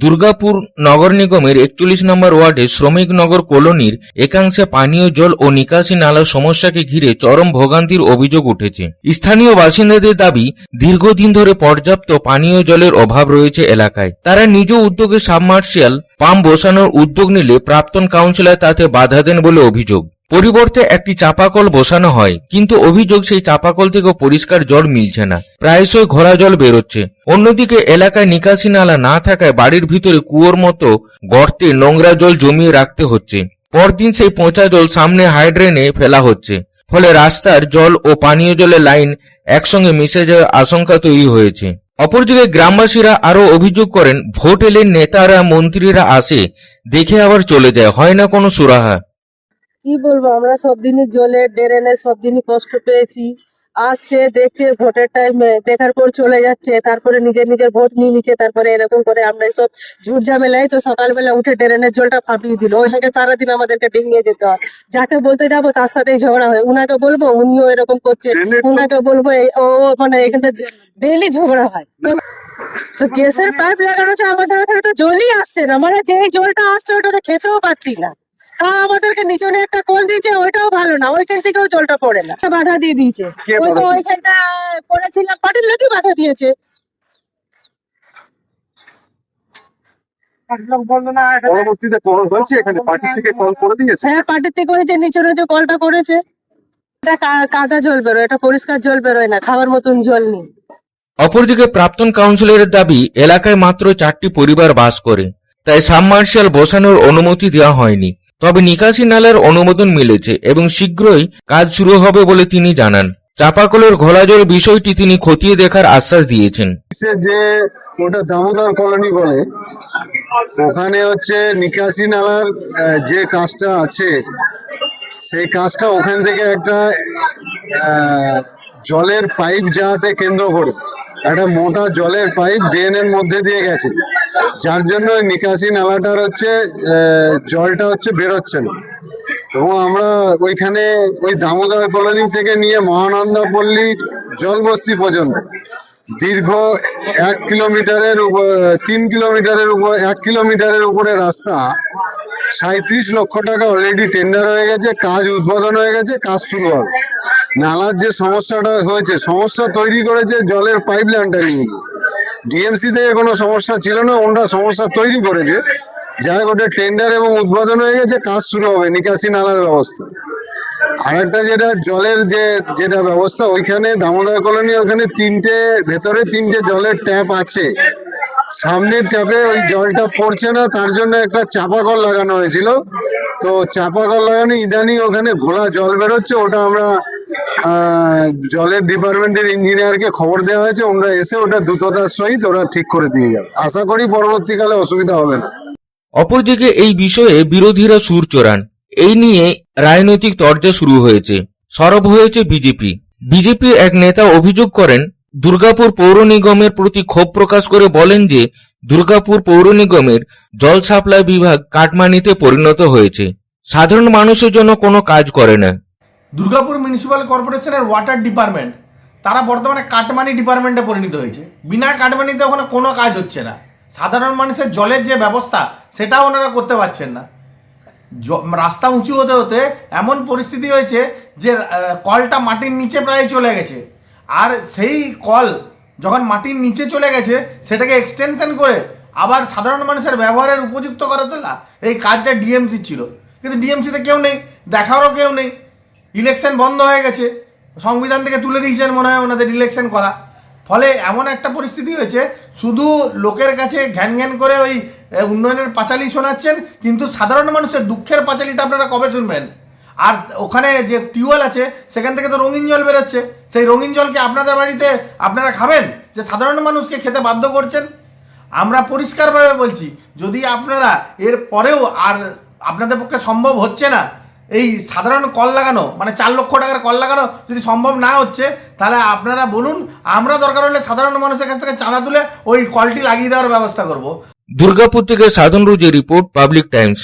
দুর্গাপুর নগর নিগমের 41 নম্বর ওয়ার্ডে শ্রমিক নগর কলোনির একাংশে পানীয় জল ও নিকাশি নালার সমস্যাকে ঘিরে চরম ভোগান্তির অভিযোগ উঠেছে। স্থানীয় বাসিন্দাদের দাবি, দীর্ঘদিন ধরে পর্যাপ্ত পানীয় জলের অভাব রয়েছে এলাকায়। তারা নিজ উদ্যোগে সাবমার্শিয়াল পাম্প বসানোর উদ্যোগ নিলে প্রাক্তন কাউন্সিলর তাতে বাধা দেন বলে অভিযোগ। পরিবর্তে একটি চাপাকল বসানো হয়, কিন্তু অভিযোগ সেই চাপাকল থেকেও পরিষ্কার জল মিলছে না, প্রায়শই ঘোলা জল বেরোচ্ছে। অন্যদিকে এলাকায় নিকাশি নালা না থাকায় বাড়ির ভিতরে কুয়োর মতো গর্তে নোংরা জল জমিয়ে রাখতে হচ্ছে। পরদিন সেই পচা জল সামনে হাইড্রেনে ফেলা হচ্ছে, ফলে রাস্তার জল ও পানীয় জলের লাইন একসঙ্গে মিশে যাওয়ার আশঙ্কা তৈরি হয়েছে। অপরদিকে গ্রামবাসীরা আরো অভিযোগ করেন, ভোট এলে নেতারা মন্ত্রীরা আসে, দেখে আবার চলে যায়, হয় না কোনো সুরাহা। কি বলবো, আমরা সব দিনই জলের ড্রেনে সব দিনই কষ্ট পেয়েছি। আসছে, দেখছে, ভোটের টাইমে দেখার পর চলে যাচ্ছে, তারপরে নিজের ভোট নিয়ে নিচ্ছে, তারপরে এরকম করে আমরা সব ঝুট ঝামেলায় তো সকালবেলা উঠে ড্রেনের জলটা ফাঁপিয়ে দিল। ওইটাকে সারাদিন আমাদেরকে ডিঙিয়ে যেতে হয়। যাকে বলতে যাবো তার সাথেই ঝগড়া হয়। উনাকে বলবো উনিও এরকম করছে, উনাকে বলবো ও মানে এখানে ডেইলি ঝগড়া হয়। তো গ্যাসের পাইপ লাগানো হচ্ছে, আমাদের ওখানে তো জলই আসছে না, মানে যে জলটা আসছে ওটাতে খেতেও পাচ্ছি না। আমাদেরকে নিচনে একটা কল দিয়েছে, ওইটাও ভালো না, ওইখান থেকেও জলটা পড়ে না, বাধা দিয়ে দিয়েছে। ওই তো ওইখানটা করেছিলাম, পার্টির লোকই বাধা দিয়েছে। পরবর্তীতে কল হয়েছে, এখানে পার্টি থেকে কল করে দিয়েছে। হ্যাঁ, পার্টির থেকে করেছে, নিচনে যে কলটা করেছে এটা কাদা জল বেরোয়, এটা পরিষ্কার জল বেরোয় না, খাওয়ার মতন জল নেই। অপরদিকে প্রাক্তন কাউন্সিলরের দাবি, এলাকায় মাত্র 4টি পরিবার বাস করে, তাই সাবমার্শিয়াল বসানোর অনুমতি দেওয়া হয়নি। তবে নিকাশি নালার অনুমোদন মিলেছে এবং শীঘ্রই কাজ শুরু হবে বলে তিনি জানান। চাপাকলের ঘোলা জল বিষয়টি তিনি খতিয়ে দেখার আশ্বাস দিয়েছেন। যে ওটা দামোদর কলোনি বলে, ওখানে হচ্ছে নিকাশি নালার যে কাজটা আছে, সেই কাজটা ওখান থেকে একটা জলের পাইপ যাওয়াতে কেন্দ্র করে একটা মোটা জলের পাইপ ড্রেনের মধ্যে দিয়ে গেছে, যার জন্য নিকাশি নালাটার হচ্ছে জলটা হচ্ছে বেরোচ্ছে না। এবং আমরা ওইখানে ওই দামোদর কলোনি থেকে নিয়ে মহানন্দা পল্লী জলবস্তি পর্যন্ত দীর্ঘ 1 কিলোমিটারের উপর 3 কিলোমিটারের উপর 1 কিলোমিটারের উপরে রাস্তা 37 লক্ষ টাকা অলরেডি টেন্ডার হয়ে গেছে, কাজ উদ্বোধন হয়ে গেছে, কাজ শুরু হবে। নালার যে সমস্যাটা হয়েছে, সমস্যা তৈরি করেছে জলের পাইপ লাইনটা নিয়ে। ডিএমসি থেকে কোনো সমস্যা ছিল না, ওনারা সমস্যা তৈরি করেছে। যাই হোক, টেন্ডার এবং উদ্বোধন হয়ে গেছে, কাজ শুরু হবে নিকাশি নালার ব্যবস্থা। আর একটা যেটা জলের যেটা ব্যবস্থা, ওইখানে দামোদর কলোনি ওখানে ভেতরে 3টে জলের ট্যাপ আছে। সামনের ট্যাপে ওই জলটা পড়ছে না, তার জন্য একটা চাপাকল লাগানো হয়েছিল। তো চাপাকল লাগানো ইদানিং ওখানে ঘোলা জল বেরোচ্ছে, ওটা আমরা জলের ডিপার্টমেন্টের ইঞ্জিনিয়ারকে খবর দেওয়া হয়েছে, ওনারা এসে ওটা দ্রুততার সহিত ওরা ঠিক করে দিয়ে যাবে। আশা করি পরবর্তীকালে অসুবিধা হবে না। অপরদিকে এই বিষয়ে বিরোধীরা সুর চড়ান। এই নিয়ে রাজনৈতিক তরজা শুরু হয়েছে, সরব হয়েছে বিজেপির এক নেতা অভিযোগ করেন, দুর্গাপুর পৌর নিগমের প্রতি ক্ষোভ প্রকাশ করে বলেন যে দুর্গাপুর পৌর নিগমের জল সাপ্লাই বিভাগ কাটমানিতে পরিণত হয়েছে, সাধারণ মানুষের জন্য কোনো কাজ করে না। দুর্গাপুর মিউনিসিপ্যাল কর্পোরেশনের ওয়াটার ডিপার্টমেন্ট তারা বর্তমানে কাটমানি ডিপার্টমেন্টে পরিণত হয়েছে। বিনা কাটমানিতে ওখানে কোনো কাজ হচ্ছে না। সাধারণ মানুষের জলের যে ব্যবস্থা সেটাও ওনারা করতে পারছেন না। রাস্তা উঁচু হতে হতে এমন পরিস্থিতি হয়েছে যে কলটা মাটির নিচে প্রায় চলে গেছে, আর সেই কল যখন মাটির নিচে চলে গেছে সেটাকে এক্সটেনশন করে আবার সাধারণ মানুষের ব্যবহারের উপযুক্ত করে তোলা, এই কাজটা ডিএমসি ছিল। কিন্তু ডিএমসিতে কেউ নেই, দেখারও কেউ নেই। ইলেকশন বন্ধ হয়ে গেছে, সংবিধান থেকে তুলে দিয়েছেন মনে হয় ওনাদের ইলেকশন করা। ফলে এমন একটা পরিস্থিতি হয়েছে, শুধু লোকের কাছে ঘ্যান ঘ্যান করে ওই উন্নয়নের পাঁচালি শোনাচ্ছেন, কিন্তু সাধারণ মানুষের দুঃখের পাঁচালিটা আপনারা কবে শুনবেন? আর ওখানে যে টিউবওয়েল আছে সেখান থেকে তো রঙিন জল বেরোচ্ছে, সেই রঙিন জলকে আপনাদের বাড়িতে আপনারা খাবেন, যে সাধারণ মানুষকে খেতে বাধ্য করছেন? আমরা পরিষ্কারভাবে বলছি, যদি আপনারা এর পরেও আর আপনাদের পক্ষে সম্ভব হচ্ছে না এই সাধারণ কল লাগানো, মানে 4 লক্ষ টাকার কল লাগানো যদি সম্ভব না হচ্ছে, তাহলে আপনারা বলুন, আমরা দরকার হলে সাধারণ মানুষের কাছ থেকে চাঁদা তুলে ওই কলটি লাগিয়ে দেওয়ার ব্যবস্থা করব। দুর্গাপুর থেকে সাধন রুজের রিপোর্ট, পাবলিক টাইমস।